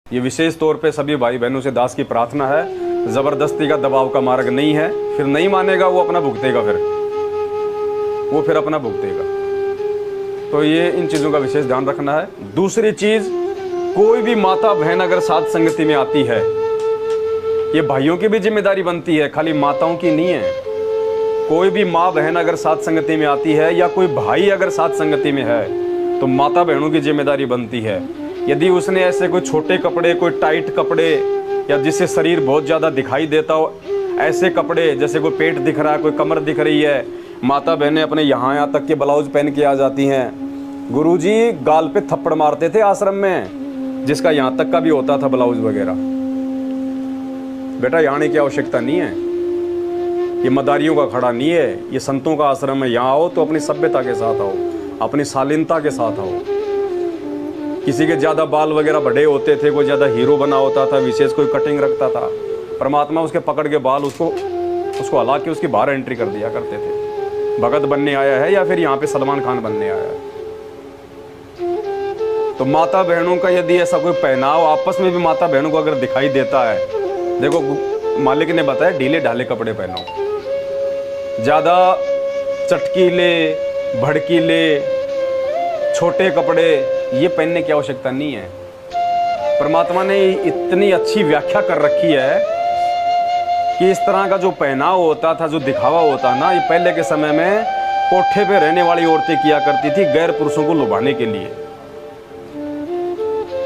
ये विशेष तौर पे सभी भाई बहनों से दास की प्रार्थना है, ज़बरदस्ती का दबाव का मार्ग नहीं है। फिर नहीं मानेगा वो अपना भुगतेगा, फिर अपना भुगतेगा। तो ये इन चीज़ों का विशेष ध्यान रखना है। दूसरी चीज़, कोई भी माता बहन अगर साथ संगति में आती है, ये भाइयों की भी जिम्मेदारी बनती है, खाली माताओं की नहीं है। कोई भी माँ बहन अगर साथ संगति में आती है या कोई भाई अगर साथ संगति में है तो माता बहनों की जिम्मेदारी बनती है। यदि उसने ऐसे कोई छोटे कपड़े, कोई टाइट कपड़े या जिससे शरीर बहुत ज़्यादा दिखाई देता हो, ऐसे कपड़े जैसे कोई पेट दिख रहा है, कोई कमर दिख रही है, माता बहनें अपने यहाँ तक के ब्लाउज पहन के आ जाती हैं। गुरुजी गाल पे थप्पड़ मारते थे आश्रम में, जिसका यहाँ तक का भी होता था ब्लाउज वगैरह। बेटा यहाँ आने की आवश्यकता नहीं है, ये मदारियों का खड़ा नहीं है, ये संतों का आश्रम है। यहाँ आओ तो अपनी सभ्यता के साथ आओ, अपनी शालीनता के साथ आओ। किसी के ज़्यादा बाल वगैरह बड़े होते थे, कोई ज़्यादा हीरो बना होता था, विशेष कोई कटिंग रखता था, परमात्मा उसके पकड़ के बाल उसको हला के उसकी बाहर एंट्री कर दिया करते थे। भगत बनने आया है या फिर यहाँ पे सलमान खान बनने आया है। तो माता बहनों का यदि ऐसा कोई पहनाव आपस में भी माता बहनों को अगर दिखाई देता है, देखो मालिक ने बताया ढीले ढाले कपड़े पहनो, ज़्यादा चटकीले भड़कीले छोटे कपड़े ये पहनने की आवश्यकता नहीं है। परमात्मा ने इतनी अच्छी व्याख्या कर रखी है कि इस तरह का जो पहनाव होता था, जो दिखावा होता ना, ये पहले के समय में कोठे पे रहने वाली औरतें किया करती थी गैर पुरुषों को लुभाने के लिए।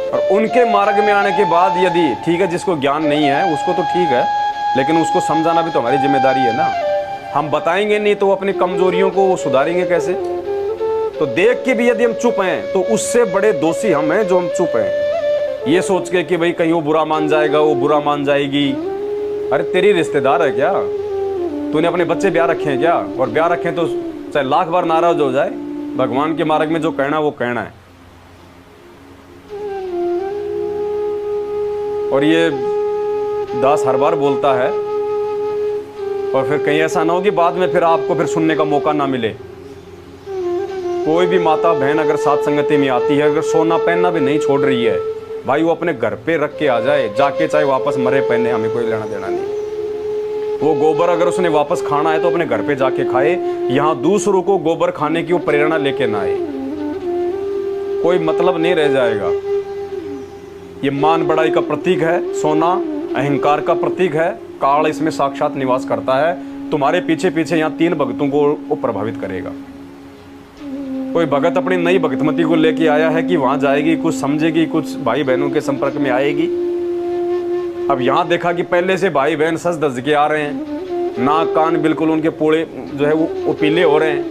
और उनके मार्ग में आने के बाद यदि ठीक है, जिसको ज्ञान नहीं है उसको तो ठीक है, लेकिन उसको समझाना भी तो हमारी जिम्मेदारी है ना। हम बताएंगे नहीं तो वो अपनी कमजोरियों को सुधारेंगे कैसे? तो देख के भी यदि हम चुप हैं तो उससे बड़े दोषी हम हैं जो हम चुप हैं, ये सोच के कि भाई कहीं वो बुरा मान जाएगा, वो बुरा मान जाएगी। अरे तेरी रिश्तेदार है क्या? तूने अपने बच्चे ब्याह रखे हैं क्या? और ब्याह रखे तो चाहे लाख बार नाराज हो जाए, भगवान के मार्ग में जो कहना वो कहना है। और ये दास हर बार बोलता है, और फिर कहीं ऐसा ना हो कि बाद में फिर आपको फिर सुनने का मौका ना मिले। कोई भी माता बहन अगर साथ संगति में आती है, अगर सोना पहनना भी नहीं छोड़ रही है, भाई वो अपने घर पे रख के आ जाए जाके, चाहे वापस मरे पहने, हमें कोई लेना देना नहीं। वो गोबर अगर उसने वापस खाना है तो अपने घर पे जाके खाए, यहाँ दूसरों को गोबर खाने की वो प्रेरणा लेके ना आए, कोई मतलब नहीं रह जाएगा। ये मान बड़ाई का प्रतीक है सोना, अहंकार का प्रतीक है, काल इसमें साक्षात निवास करता है। तुम्हारे पीछे पीछे यहाँ 3 भक्तों को वो प्रभावित करेगा। कोई भगत अपनी नई भगतमती को लेके आया है कि वहां जाएगी, कुछ समझेगी, कुछ भाई बहनों के संपर्क में आएगी। अब यहाँ देखा कि पहले से भाई बहन सज धज के आ रहे हैं, नाक कान बिल्कुल उनके पूरे जो है वो पीले हो रहे हैं,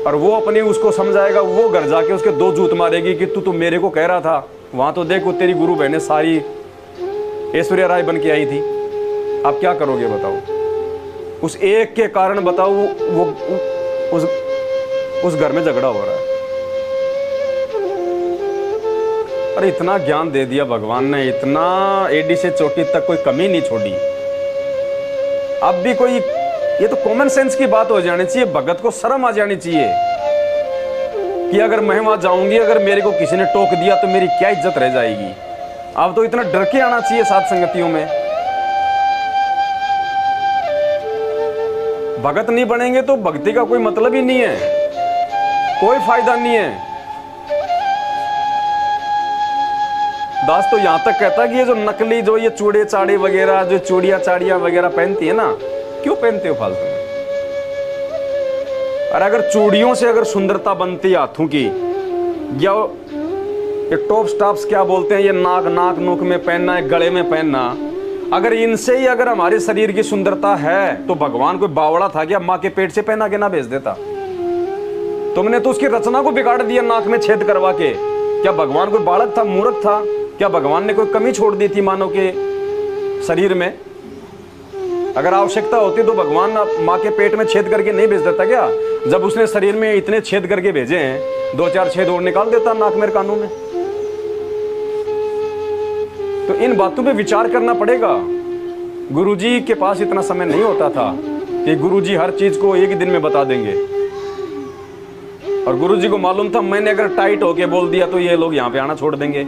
और वो अपनी उसको समझाएगा, वो घर जाके उसके 2 जूत मारेगी कि तू तो मेरे को कह रहा था। वहां तो देखो तेरी गुरु बहनें सारी ऐश्वर्या राय बन के आई थी, आप क्या करोगे बताओ? उस एक के कारण बताओ वो उस घर में झगड़ा हो रहा है। अरे इतना ज्ञान दे दिया भगवान ने, इतना एडी से चोटी तक कोई कमी नहीं छोड़ी। अब भी कोई, ये तो कॉमन सेंस की बात हो जानी चाहिए, भगत को शर्म आ जानी चाहिए कि अगर मैं वहां जाऊंगी, अगर मेरे को किसी ने टोक दिया तो मेरी क्या इज्जत रह जाएगी। अब तो इतना डर के आना चाहिए साथ संगतियों में। भगत नहीं बनेंगे तो भक्ति का कोई मतलब ही नहीं है, कोई फायदा नहीं है। दास तो यहां तक कहता है कि ये जो नकली, जो ये चूड़े चाड़े वगैरह, जो चूड़ियां चाड़ियां वगैरह पहनती है ना, क्यों पहनते हो फालतू में? और अगर चूड़ियों से अगर सुंदरता बनती हाथों की, या ये टॉप स्टाप्स क्या बोलते हैं, ये नाक नोक में पहनना है, गले में पहनना, अगर इनसे ही अगर हमारे शरीर की सुंदरता है तो भगवान कोई बावड़ा था क्या माँ के पेट से पहना के ना भेज देता? तुमने तो उसकी रचना को बिगाड़ दिया नाक में छेद करवा के। क्या भगवान कोई बालक था, मूर्ख था? क्या भगवान ने कोई कमी छोड़ दी थी मानव के शरीर में? अगर आवश्यकता होती तो भगवान माँ के पेट में छेद करके नहीं भेज देता क्या? जब उसने शरीर में इतने छेद करके भेजे हैं, 2-4 छेद और निकाल देता नाक में कानों में। तो इन बातों पे विचार करना पड़ेगा। गुरुजी के पास इतना समय नहीं होता था कि गुरुजी हर चीज को एक ही दिन में बता देंगे। और गुरुजी को मालूम था मैंने अगर टाइट होके बोल दिया तो ये लोग यहाँ पे आना छोड़ देंगे,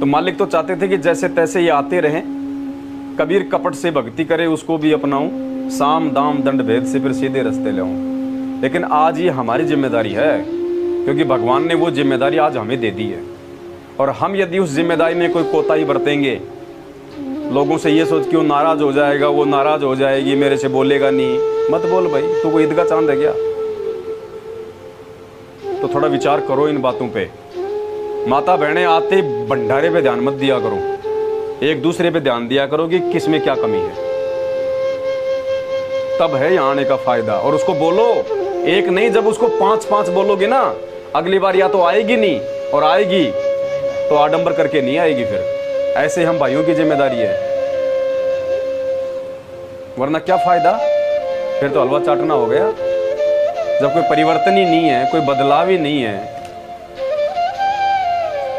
तो मालिक तो चाहते थे कि जैसे तैसे ये आते रहें, कबीर कपट से भक्ति करे उसको भी अपनाऊं, साम दाम दंड भेद से फिर सीधे रास्ते ले आऊं। लेकिन आज ये हमारी जिम्मेदारी है, क्योंकि भगवान ने वो जिम्मेदारी आज हमें दे दी है। और हम यदि उस जिम्मेदारी में कोई कोताही बरतेंगे, लोगों से ये सोच कि वो नाराज हो जाएगा, वो नाराज हो जाएगी, मेरे से बोलेगा नहीं, मत बोल भाई, तू कोई ईद का चांद है क्या? तो थोड़ा विचार करो इन बातों पे। माता बहनें आते भंडारे पे ध्यान मत दिया करो, एक दूसरे पे ध्यान दिया करो कि किस में क्या कमी है, तब है यहाँ आने का फायदा। और उसको बोलो, एक नहीं, जब उसको 5-5 बोलोगे ना, अगली बार या तो आएगी नहीं, और आएगी तो आडंबर करके नहीं आएगी। फिर ऐसे हम भाइयों की जिम्मेदारी है, वरना क्या फायदा, फिर तो हलवा चाटना हो गया। जब कोई परिवर्तन ही नहीं है, कोई बदलाव ही नहीं है।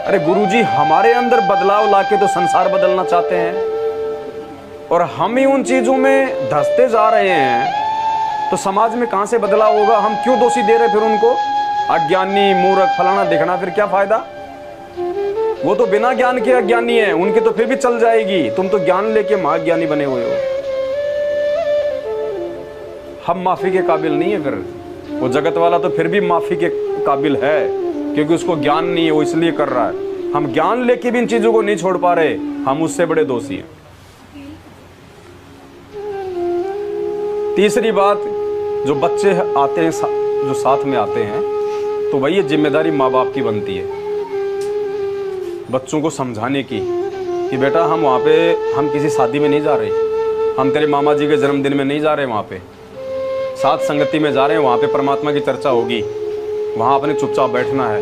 अरे गुरुजी, हमारे अंदर बदलाव लाके तो संसार बदलना चाहते हैं, और हम ही उन चीजों में धंसते जा रहे हैं, तो समाज में कहां से बदलाव होगा? हम क्यों दोषी दे रहे फिर उनको, अज्ञानी, मूर्ख, फलाना दिखना, फिर क्या फायदा? वो तो बिना ज्ञान के अज्ञानी है, उनकी तो फिर भी चल जाएगी, तुम तो ज्ञान लेके महाज्ञानी बने हुए हो। हम माफी के काबिल नहीं है, फिर वो जगत वाला तो फिर भी माफी के काबिल है, क्योंकि उसको ज्ञान नहीं है, वो इसलिए कर रहा है। हम ज्ञान लेके भी इन चीजों को नहीं छोड़ पा रहे, हम उससे बड़े दोषी हैं। तीसरी बात, जो बच्चे आते हैं, जो साथ में आते हैं, तो वही जिम्मेदारी माँ बाप की बनती है, बच्चों को समझाने की कि बेटा हम वहाँ पे, हम किसी शादी में नहीं जा रहे, हम तेरे मामा जी के जन्मदिन में नहीं जा रहे, वहाँ पे साथ संगति में जा रहे हैं, वहाँ पे परमात्मा की चर्चा होगी, वहाँ अपने चुपचाप बैठना है,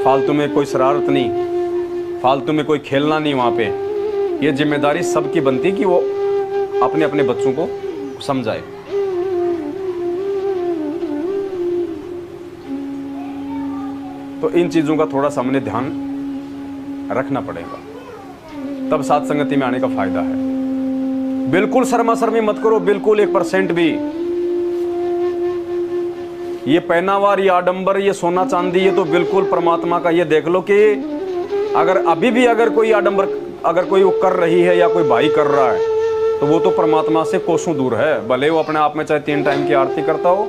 फालतू में कोई शरारत नहीं, फालतू में कोई खेलना नहीं वहाँ पे। ये जिम्मेदारी सबकी बनती कि वो अपने अपने बच्चों को समझाए। तो इन चीज़ों का थोड़ा सा हमने ध्यान रखना पड़ेगा, तब साथ संगति में आने का फायदा है। बिल्कुल शर्मा शर्मी मत करो, बिल्कुल 1% भी। ये पहनावा, ये आडंबर, ये सोना चांदी, ये तो बिल्कुल परमात्मा का। ये देख लो कि अगर अभी भी अगर कोई आडंबर, अगर कोई वो कर रही है या कोई भाई कर रहा है, तो वो तो परमात्मा से कोसों दूर है। भले वो अपने आप में चाहे 3 टाइम की आरती करता हो,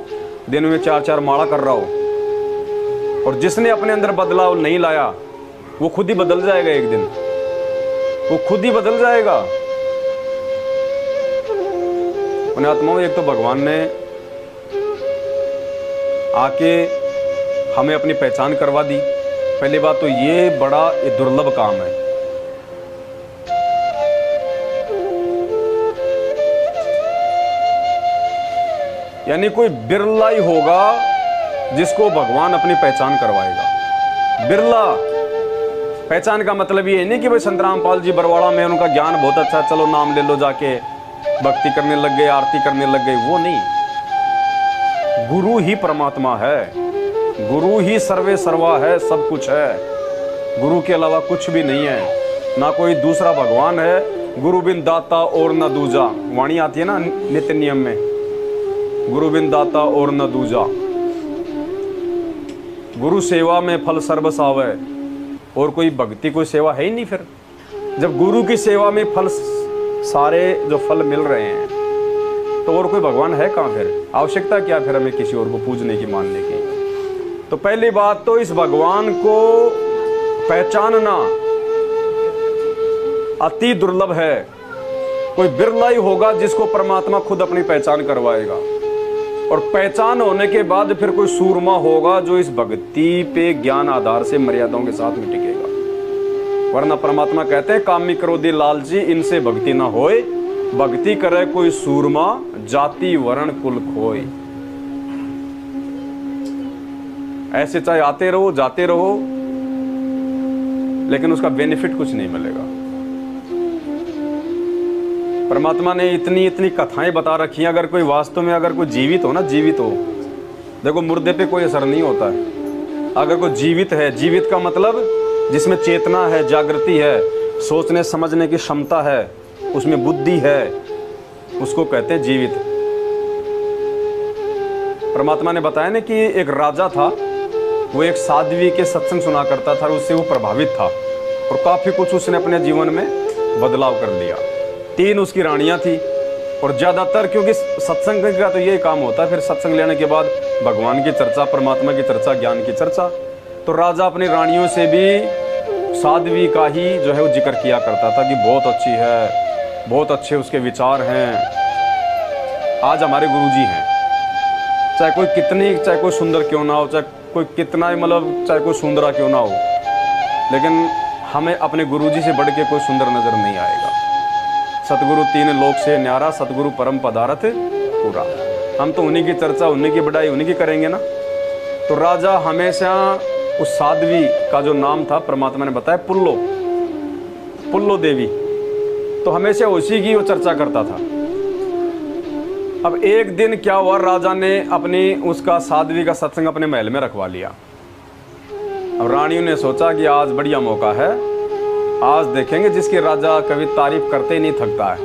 दिन में 4-4 माला कर रहा हो, और जिसने अपने अंदर बदलाव नहीं लाया, वो खुद ही बदल जाएगा एक दिन, वो खुद ही बदल जाएगा। उन आत्माओं, एक तो भगवान ने आके हमें अपनी पहचान करवा दी। पहली बात तो ये बड़ा दुर्लभ काम है। यानी कोई बिरला ही होगा जिसको भगवान अपनी पहचान करवाएगा। बिरला। पहचान का मतलब ये नहीं कि भाई संत रामपाल जी बरवाड़ा में, उनका ज्ञान बहुत अच्छा, चलो नाम ले लो, जाके भक्ति करने लग गए, आरती करने लग गए, वो नहीं। गुरु ही परमात्मा है, गुरु ही सर्वे सर्वा है, सब कुछ है। गुरु के अलावा कुछ भी नहीं है, ना कोई दूसरा भगवान है। गुरु बिन दाता और न दूजा, वाणी आती है ना नित्य नियम में, गुरु बिन दाता और न दूजा। गुरु सेवा में फल सर्वस आवे, और कोई भक्ति, कोई सेवा है ही नहीं। फिर जब गुरु की सेवा में फल, सारे जो फल मिल रहे हैं, तो और कोई भगवान है कहाँ? फिर आवश्यकता क्या फिर हमें किसी और को पूजने की, मानने की? तो पहली बात तो इस भगवान को पहचानना अति दुर्लभ है। कोई बिरला ही होगा जिसको परमात्मा खुद अपनी पहचान करवाएगा, और पहचान होने के बाद फिर कोई सूरमा होगा जो इस भक्ति पे ज्ञान आधार से मर्यादाओं के साथ में टिकेगा। वरना परमात्मा कहते हैं, कामी क्रोधी लालची इनसे भक्ति ना होए, भक्ति करे कोई सूरमा, जाति वर्ण कुल खोए। ऐसे चाहे आते रहो, जाते रहो, लेकिन उसका बेनिफिट कुछ नहीं मिलेगा। परमात्मा ने इतनी इतनी कथाएं बता रखी हैं। अगर कोई वास्तव में, अगर कोई जीवित हो ना, जीवित हो, देखो मुर्दे पे कोई असर नहीं होता है। अगर कोई जीवित है, जीवित का मतलब जिसमें चेतना है, जागृति है, सोचने समझने की क्षमता है, उसमें बुद्धि है, उसको कहते हैं जीवित। परमात्मा ने बताया ना कि एक राजा था, वो एक साध्वी के सत्संग सुना करता था, उससे वो प्रभावित था। और काफ़ी कुछ उसने अपने जीवन में बदलाव कर लिया। 3 उसकी रानियां थी, और ज़्यादातर क्योंकि सत्संग का तो यही काम होता है, फिर सत्संग लेने के बाद भगवान की चर्चा, परमात्मा की चर्चा, ज्ञान की चर्चा। तो राजा अपनी रानियों से भी साध्वी का ही जो है वो जिक्र किया करता था कि बहुत अच्छी है, बहुत अच्छे उसके विचार हैं। आज हमारे गुरुजी हैं, चाहे कोई सुंदर क्यों ना हो, चाहे कोई कितना ही मतलब चाहे कोई सुंदरा क्यों ना हो, लेकिन हमें अपने गुरुजी से बढ़ के कोई सुंदर नजर नहीं आएगा। सतगुरु 3 लोक से न्यारा, सतगुरु परम पदारथ पूरा। हम तो उन्हीं की चर्चा, उन्हीं की बढ़ाई, उन्हीं की करेंगे ना। तो राजा हमेशा उस साध्वी का जो नाम था परमात्मा ने बताया पुल्लो देवी, तो हमेशा उसी की वो चर्चा करता था। अब एक दिन क्या हुआ, राजा ने अपनी उसका साध्वी का सत्संग अपने महल में रखवा लिया। अब रानियों ने सोचा कि आज बढ़िया मौका है, आज देखेंगे जिसकी राजा कभी तारीफ करते ही नहीं थकता है,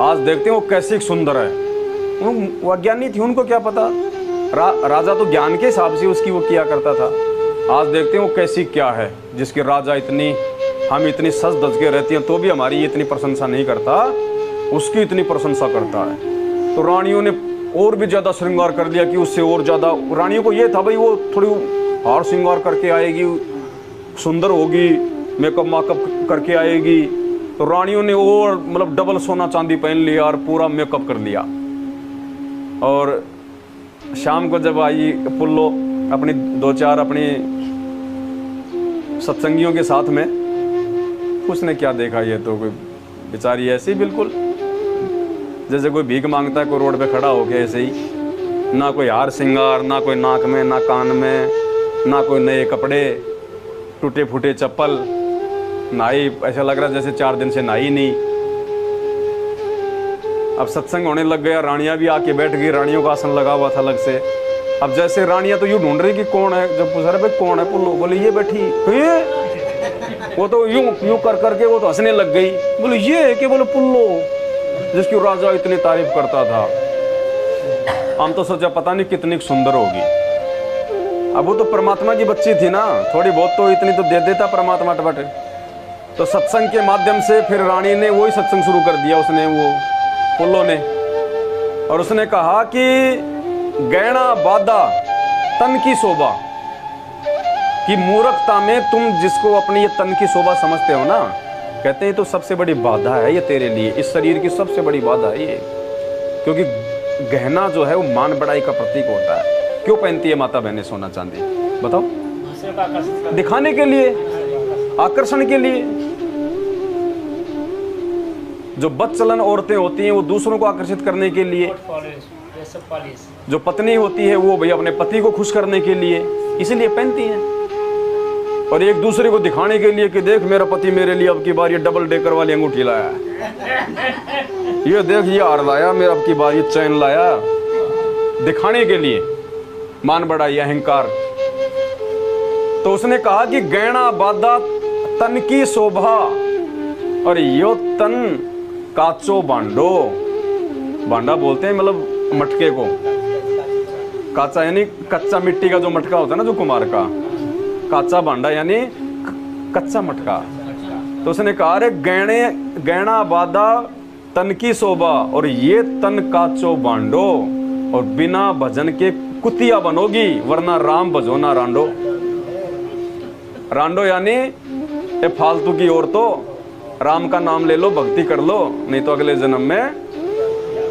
आज देखते हैं वो कैसी सुंदर है। वो अज्ञानी थी, उनको क्या पता, राजा तो ज्ञान के हिसाब से उसकी वो किया करता था। आज देखते हैं वो कैसी क्या है जिसकी राजा हम इतनी सज धज के रहती हैं तो भी हमारी इतनी प्रशंसा नहीं करता, उसकी इतनी प्रशंसा करता है। तो रानियों ने और भी ज़्यादा श्रृंगार कर दिया कि उससे और ज़्यादा। रानियों को ये था भाई वो थोड़ी हार श्रृंगार करके आएगी, सुंदर होगी, मेकअप माकअप करके आएगी। तो रानियों ने और मतलब डबल सोना चांदी पहन लिया और पूरा मेकअप कर लिया। और शाम को जब आई पुल्लो अपनी 2-4 अपनी सत्संगियों के साथ में, उसने क्या देखा, ये तो कोई बेचारी ऐसी बिल्कुल जैसे कोई भीख मांगता है, कोई रोड पे खड़ा हो गया ऐसे ही, ना कोई हार श्रृंगार, ना कोई नाक में, ना कान में, ना कोई नए कपड़े, टूटे फूटे चप्पल, नहाई ऐसा लग रहा जैसे 4 दिन से नहाई नहीं। अब सत्संग होने लग गया, रानियां भी आके बैठ गई, रानियों का आसन लगा हुआ था अलग से। अब जैसे रानियां तो यूं ढूंढ रही कि कौन है, जब पूछा रहे भाई कौन है, पुल्लो बोले ये बैठी, वो तो यूं कर करके वो तो हंसने लग गई, बोले ये है कि बोले पुल्लो जिसकी राजा इतनी तारीफ करता था। हम तो सोचा पता नहीं कितनी सुंदर होगी। अब वो तो परमात्मा की बच्ची थी ना, थोड़ी बहुत तो इतनी तो दे देता परमात्मा टपट। तो सत्संग के माध्यम से फिर रानी ने वही सत्संग शुरू कर दिया, उसने वो पुल्लो ने, और उसने कहा कि गहना बाधा तन की शोभा, कि मूर्खता में तुम जिसको अपनी ये तन की शोभा समझते हो ना, कहते हैं तो सबसे बड़ी बाधा है ये तेरे लिए, इस शरीर की सबसे बड़ी बाधा है ये। क्योंकि गहना जो है वो मान बढ़ाई का प्रतीक होता है। क्यों पहनती है माता बहनें सोना चांदी, बताओ? दिखाने के लिए, आकर्षण के लिए। जो बदचलन औरतें होती हैं वो दूसरों को आकर्षित करने के लिए, जो पत्नी होती है वो भाई अपने पति को खुश करने के लिए, इसीलिए पहनती हैं। और एक दूसरे को दिखाने के लिए कि देख मेरा पति मेरे लिए अब की बार ये डबल डेकर वाली अंगूठी लाया, ये देख ये हार लाया, मेरा अब की बार ये चैन लाया, दिखाने के लिए, मान बढ़ाई, अहंकार। तो उसने कहा कि गहना बाधा तन की शोभा, और यो तन काचो बांडो, बांडा बोलते हैं मतलब मटके को, काचा यानी कच्चा मिट्टी का जो मटका होता है ना, जो कुमार का, काचा भांडा यानी कच्चा मटका। तो उसने कहा अरे गहना बाधा तन की शोभा, और ये तन काचो बांडो, और बिना भजन के कुतिया बनोगी, वरना राम भजो ना रांडो। रांडो यानी ये फालतू की औरतों, राम का नाम ले लो, भक्ति कर लो, नहीं तो अगले जन्म में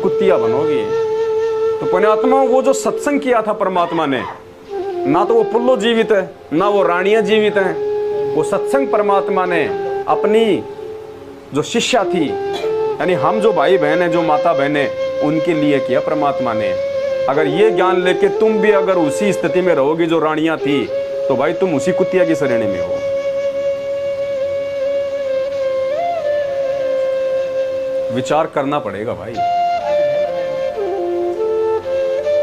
कुतिया बनोगी। तो पुण्यात्मा वो जो सत्संग किया था परमात्मा ने, ना तो वो पुल्लो जीवित है, ना वो रानियां जीवित हैं, वो सत्संग परमात्मा ने अपनी जो शिष्या थी, यानी हम जो भाई बहन हैं, जो माता बहन हैं, उनके लिए किया परमात्मा ने। अगर ये ज्ञान लेके तुम भी अगर उसी स्थिति में रहोगी जो रानियां थी, तो भाई तुम उसी कुतिया की श्रेणी में हो। विचार करना पड़ेगा भाई।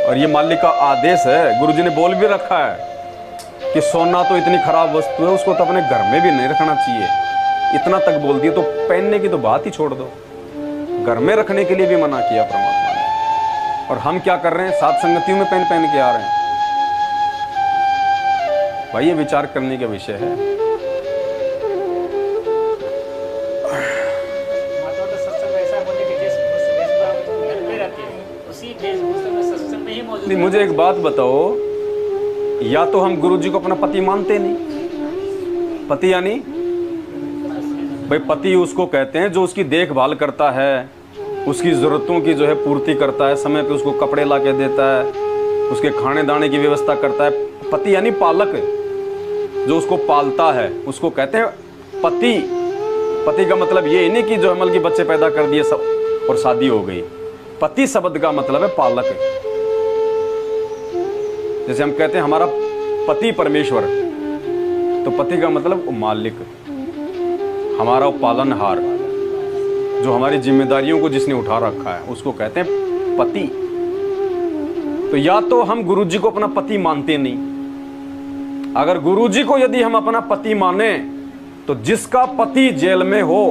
और ये मालिक का आदेश है, गुरुजी ने बोल भी रखा है कि सोना तो इतनी खराब वस्तु है, उसको तो अपने घर में भी नहीं रखना चाहिए। इतना तक बोल दिया, तो पहनने की तो बात ही छोड़ दो, घर में रखने के लिए भी मना किया परमात्मा ने। और हम क्या कर रहे हैं, साथ संगतियों में पहन के आ रहे हैं। भाई ये विचार करने का विषय है। नहीं, मुझे एक बात बताओ, या तो हम गुरु जी को अपना पति मानते नहीं, पति यानी भाई पति उसको कहते हैं जो उसकी देखभाल करता है, उसकी ज़रूरतों की जो है पूर्ति करता है, समय पे उसको कपड़े ला के देता है, उसके खाने दाने की व्यवस्था करता है। पति यानी पालक, जो उसको पालता है उसको कहते हैं पति। पति का मतलब ये नहीं कि जो अमल की बच्चे पैदा कर दिए सब और शादी हो गई। पति शब्द का मतलब है पालक। जैसे हम कहते हैं हमारा पति परमेश्वर, तो पति का मतलब मालिक, हमारा पालनहार, जो हमारी जिम्मेदारियों को जिसने उठा रखा है उसको कहते हैं पति। तो या तो हम गुरुजी को अपना पति मानते नहीं। अगर गुरुजी को यदि हम अपना पति माने तो जिसका पति जेल में हो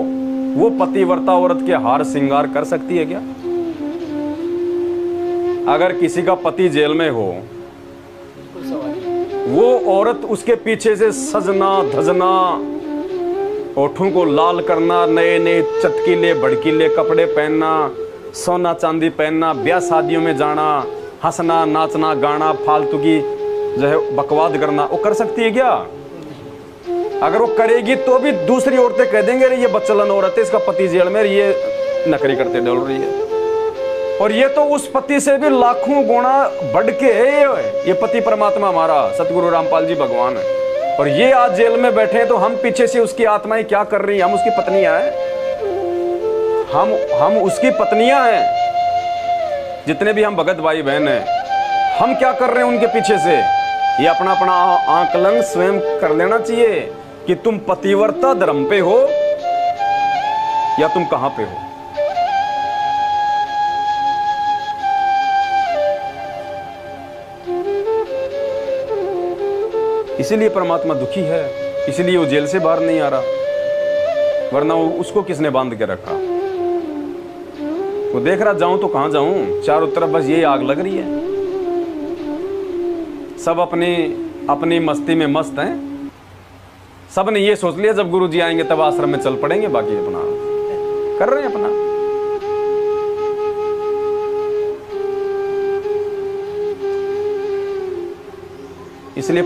वो पतिव्रता औरत के हार श्रृंगार कर सकती है क्या? अगर किसी का पति जेल में हो, वो औरत उसके पीछे से सजना धजना, ओठों को लाल करना, नए नए चटकीले भड़कीले कपड़े पहनना, सोना चांदी पहनना, ब्याह शादियों में जाना, हंसना नाचना गाना, फालतू की जो है बकवाद करना, वो कर सकती है क्या? अगर वो करेगी तो भी दूसरी औरतें कह देंगे अरे ये बच्चलन औरत है, इसका पति जेल में, ये नकरी करते डोल रही है। और ये तो उस पति से भी लाखों गुना बढ़ के ये पति परमात्मा हमारा सतगुरु रामपाल जी भगवान है, और ये आज जेल में बैठे हैं, तो हम पीछे से उसकी आत्माएं क्या कर रही हैं? हम उसकी पत्नियां हैं, हम उसकी पत्नियां हैं। जितने भी हम भगत भाई बहन हैं, हम क्या कर रहे हैं उनके पीछे से? ये अपना अपना आकलन स्वयं कर लेना चाहिए कि तुम पतिव्रता धर्म पे हो या तुम कहां पे हो। इसीलिए परमात्मा दुखी है, इसीलिए वो जेल से बाहर नहीं आ रहा, वरना उसको किसने बांध के रखा? वो देख रहा जाऊं तो कहां जाऊं, चारों तरफ बस यही आग लग रही है, सब अपनी मस्ती में मस्त हैं। सब ने ये सोच लिया जब गुरु जी आएंगे तब आश्रम में चल पड़ेंगे, बाकी अपना कर रहे हैं अपना। इसलिए